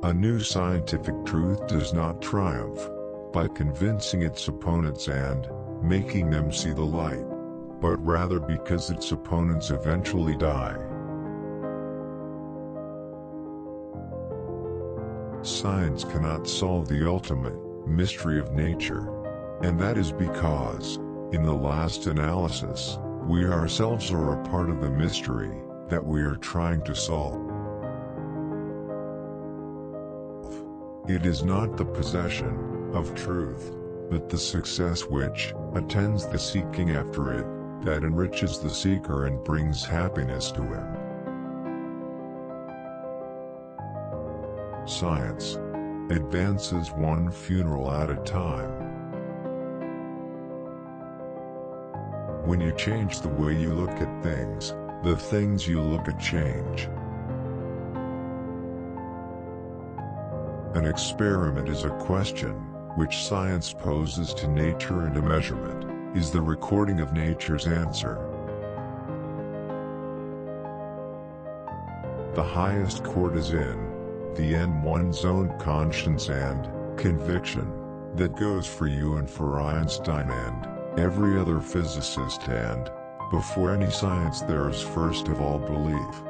A new scientific truth does not triumph by convincing its opponents and making them see the light, but rather because its opponents eventually die. Science cannot solve the ultimate mystery of nature, and that is because, in the last analysis, we ourselves are a part of the mystery that we are trying to solve. It is not the possession of truth, but the success which attends the seeking after it, that enriches the seeker and brings happiness to him. Science advances one funeral at a time. When you change the way you look at things, the things you look at change. An experiment is a question which science poses to nature, and a measurement is the recording of nature's answer. The highest court is in the end one's own conscience and conviction. That goes for you and for Einstein and every other physicist, and before any science there is first of all belief.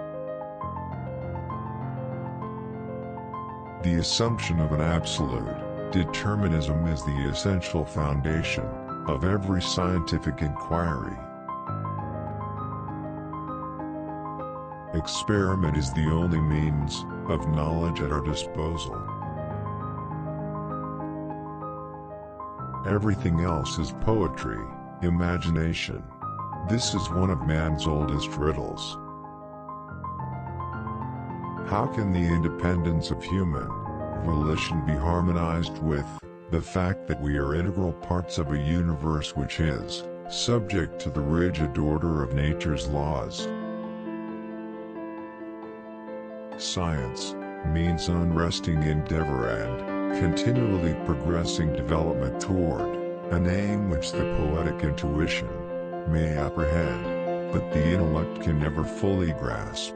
The assumption of an absolute determinism is the essential foundation of every scientific inquiry. Experiment is the only means of knowledge at our disposal. Everything else is poetry, imagination. This is one of man's oldest riddles. How can the independence of human volition be harmonized with the fact that we are integral parts of a universe which is subject to the rigid order of nature's laws? Science means unresting endeavor and continually progressing development toward an aim which the poetic intuition may apprehend, but the intellect can never fully grasp.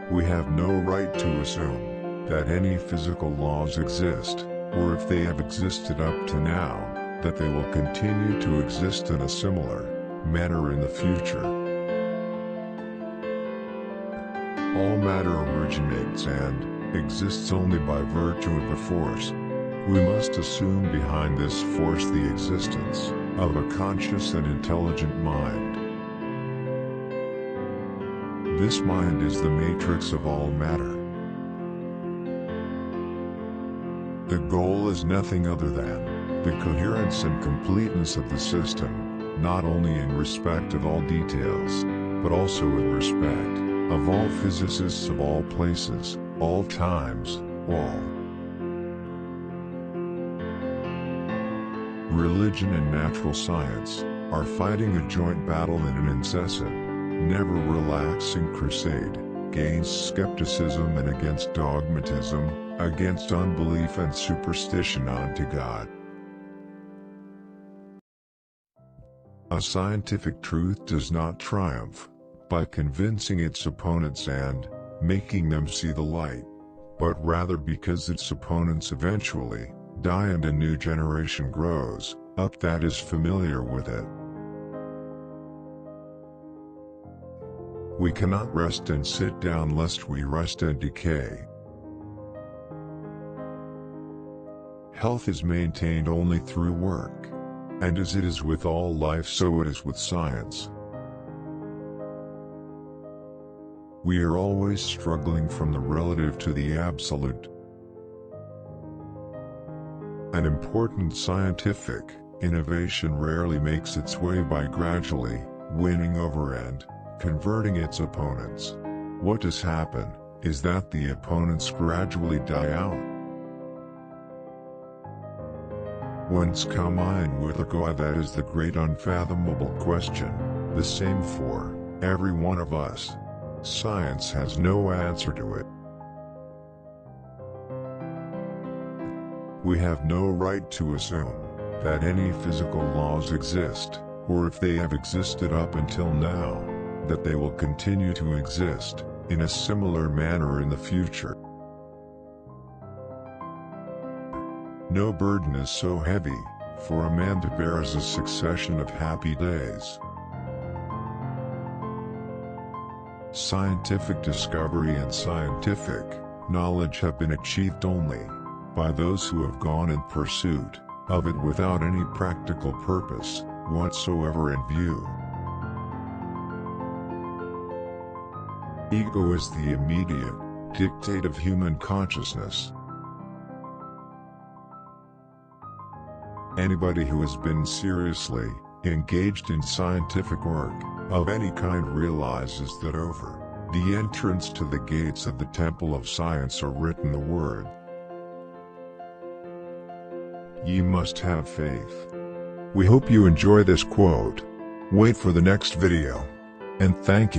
We have no right to assume that any physical laws exist, or if they have existed up to now, that they will continue to exist in a similar manner in the future. All matter originates and exists only by virtue of a force. We must assume behind this force the existence of a conscious and intelligent mind. This mind is the matrix of all matter. The goal is nothing other than the coherence and completeness of the system, not only in respect of all details, but also in respect of all physicists of all places, all times, all. Religion and natural science are fighting a joint battle in an incessant, never relaxing crusade against skepticism and against dogmatism, against unbelief and superstition unto God. A scientific truth does not triumph by convincing its opponents and making them see the light, but rather because its opponents eventually die and a new generation grows up that is familiar with it. We cannot rest and sit down lest we rust and decay. Health is maintained only through work, and as it is with all life so it is with science. We are always struggling from the relative to the absolute. An important scientific innovation rarely makes its way by gradually winning over and converting its opponents. What does happen is that the opponents gradually die out. Whence come I and whither go I? That is the great unfathomable question, the same for every one of us. Science has no answer to it. We have no right to assume that any physical laws exist, or if they have existed up until now, that they will continue to exist, in a similar manner in the future. No burden is so heavy for a man to bear as a succession of happy days. Scientific discovery and scientific knowledge have been achieved only by those who have gone in pursuit of it without any practical purpose whatsoever in view. Ego is the immediate dictate of human consciousness. Anybody who has been seriously engaged in scientific work of any kind realizes that over the entrance to the gates of the temple of science are written the word, "Ye must have faith." We hope you enjoy this quote. Wait for the next video. And thank you.